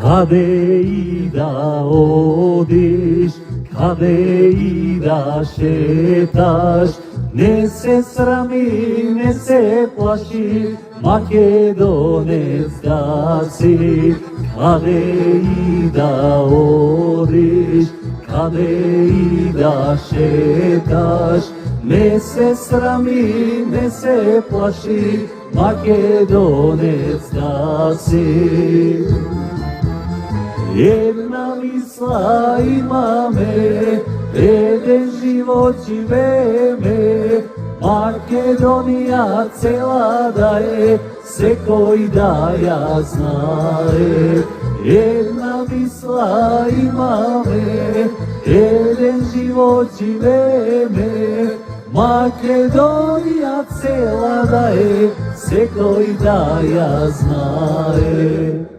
Каде и да одиш, каде и да шеташ, не се срами, не се плаши, македонец да си. Каде и да одиш, каде и да шеташ, не се срами, не се плаши, македонец да си. Една мисла имаме, еден живот живееме, Македонија цела да е, секој да ја знае. Една мисла имаме, еден живот живееме, Македонија цела да е, секој да ја знае.